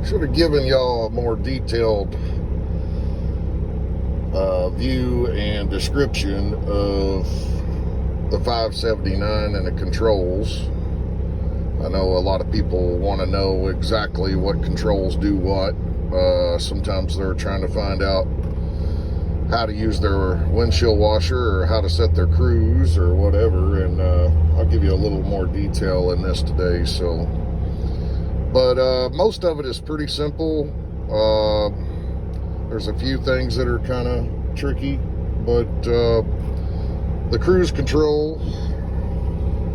Should have given y'all a more detailed view and description of the 579 and the controls. I know a lot of people want to know exactly what controls do what. Sometimes they're trying to find out how to use their windshield washer or how to set their cruise or whatever, and I'll give you a little more detail in this today. But most of it is pretty simple. There's a few things that are kind of tricky, but the cruise control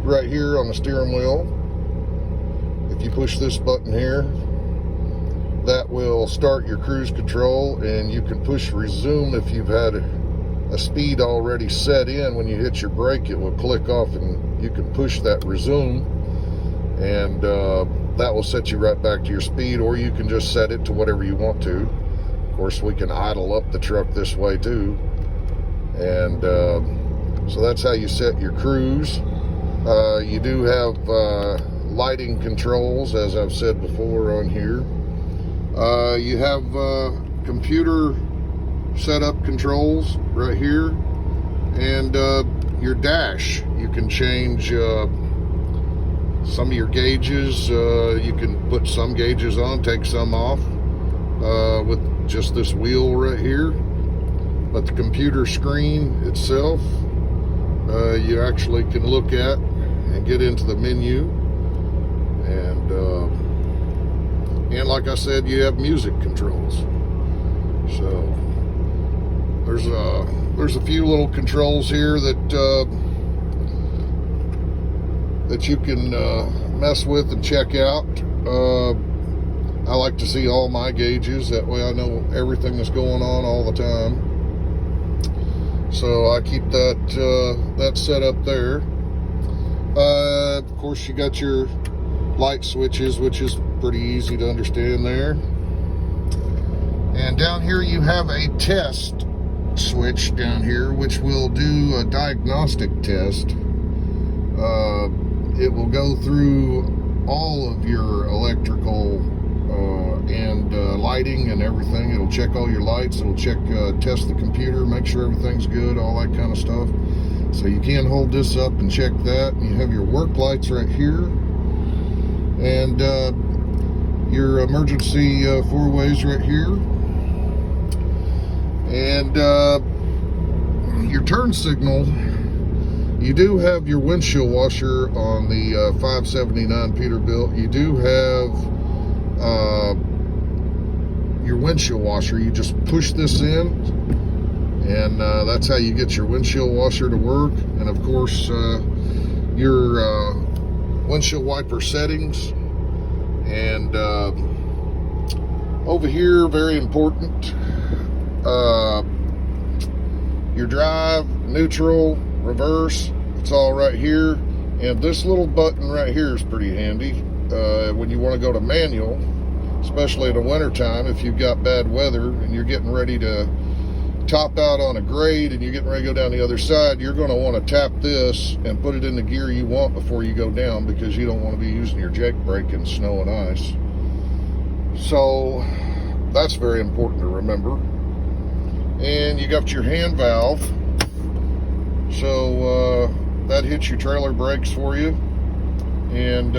right here on the steering wheel, if you push this button here, that will start your cruise control, and you can push resume if you've had a speed already set in. When you hit your brake, it will click off and you can push that resume, and that will set you right back to your speed, or you can just set it to whatever you want to. Of course, we can idle up the truck this way too, and so that's how you set your cruise. You do have lighting controls, as I've said before on here. You have computer setup controls right here, and your dash. You can change some of your gauges. You can put some gauges on, take some off with just this wheel right here. But the computer screen itself, you actually can look at and get into the menu. And like I said, you have music controls. So there's a few little controls here that you can mess with and check out. I like to see all my gauges, that way I know everything that's going on all the time. So I keep that set up there. Of course, you got your light switches, which is pretty easy to understand there. And down here you have a test switch down here, which will do a diagnostic test. It will go through all of your electrical and lighting and everything. It'll check all your lights. It'll check, test the computer, make sure everything's good, all that kind of stuff. So you can hold this up and check that. You have your work lights right here, and your emergency four-ways right here, and your turn signal. You do have your windshield washer on the 579 Peterbilt. You do have your windshield washer. You just push this in, and that's how you get your windshield washer to work. And of course, your windshield wiper settings. And over here, very important, your drive, neutral, reverse, it's all right here. And this little button right here is pretty handy when you want to go to manual, especially in the winter time. If you've got bad weather and you're getting ready to top out on a grade and you're getting ready to go down the other side, you're going to want to tap this and put it in the gear you want before you go down, because you don't want to be using your jake brake in snow and ice. So that's very important to remember. And you got your hand valve, so that hits your trailer brakes for you, and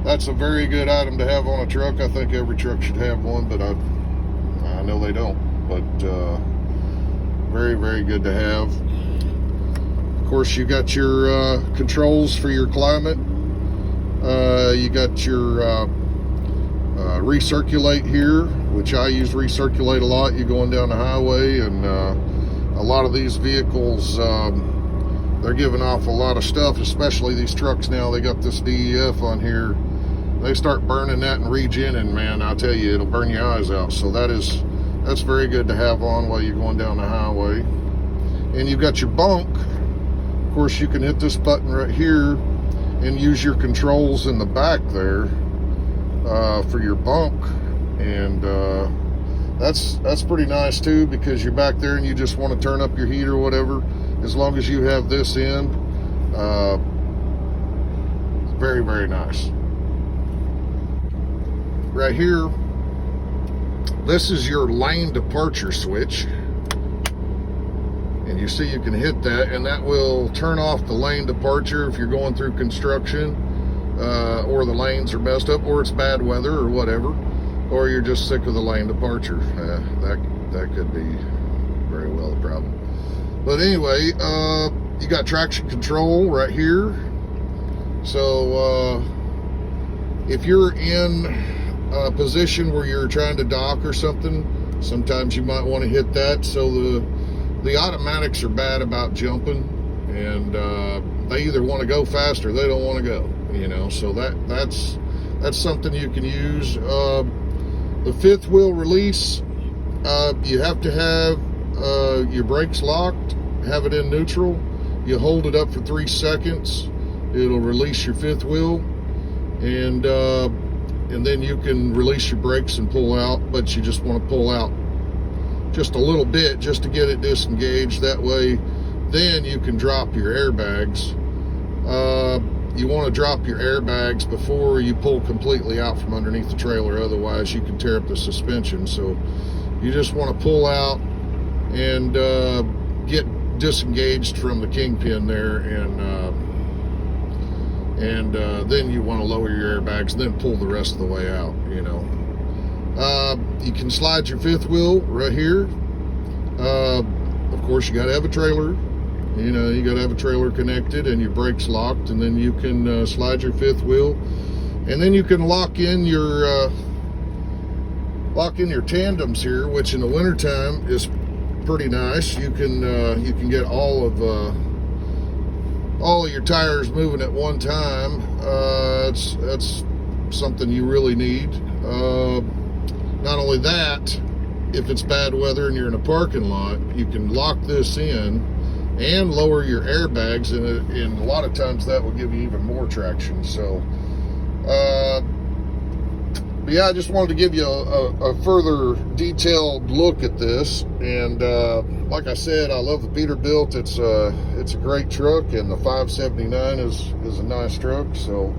that's a very good item to have on a truck. I think every truck should have one, but I know they don't. But very, very good to have. Of course, you got your controls for your climate. You got your recirculate here, which I use recirculate a lot. You're going down the highway, and a lot of these vehicles, they're giving off a lot of stuff, especially these trucks now. They got this DEF on here. They start burning that and regenning, man, I'll tell you, it'll burn your eyes out. So that's very good to have on while you're going down the highway. And you've got your bunk. Of course, you can hit this button right here and use your controls in the back there for your bunk. And that's pretty nice too, because you're back there and you just want to turn up your heat or whatever. As long as you have this in, very, very nice. right here, this is your lane departure switch. And you see you can hit that, and that will turn off the lane departure if you're going through construction, or the lanes are messed up, or it's bad weather or whatever, or you're just sick of the lane departure. That could be very well a problem. But anyway, you got traction control right here. So if you're in a position where you're trying to dock or something, sometimes you might want to hit that. So the automatics are bad about jumping, and they either want to go fast or they don't want to go, you know. So that's something you can use. The fifth wheel release, you have to have your brakes locked, have it in neutral. You hold it up for 3 seconds, it'll release your fifth wheel, and then you can release your brakes and pull out. But you just want to pull out just a little bit just to get it disengaged. That way then you can drop your airbags. You want to drop your airbags before you pull completely out from underneath the trailer, otherwise you can tear up the suspension. So you just want to pull out and get disengaged from the kingpin there, and then you want to lower your airbags and then pull the rest of the way out, you know. You can slide your fifth wheel right here. Of course, you got to have a trailer. You know, you got to have a trailer connected and your brakes locked, and then you can slide your fifth wheel, and then you can lock in your tandems here, which in the wintertime is pretty nice. You can get all of your tires moving at one time. That's something you really need. Not only that, if it's bad weather and you're in a parking lot, you can lock this in and lower your airbags, and a lot of times that will give you even more traction. So but yeah, I just wanted to give you a further detailed look at this. And like I said, I love the Peterbilt. It's a great truck, and the 579 is a nice truck. So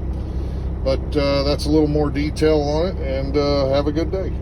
but that's a little more detail on it, and have a good day.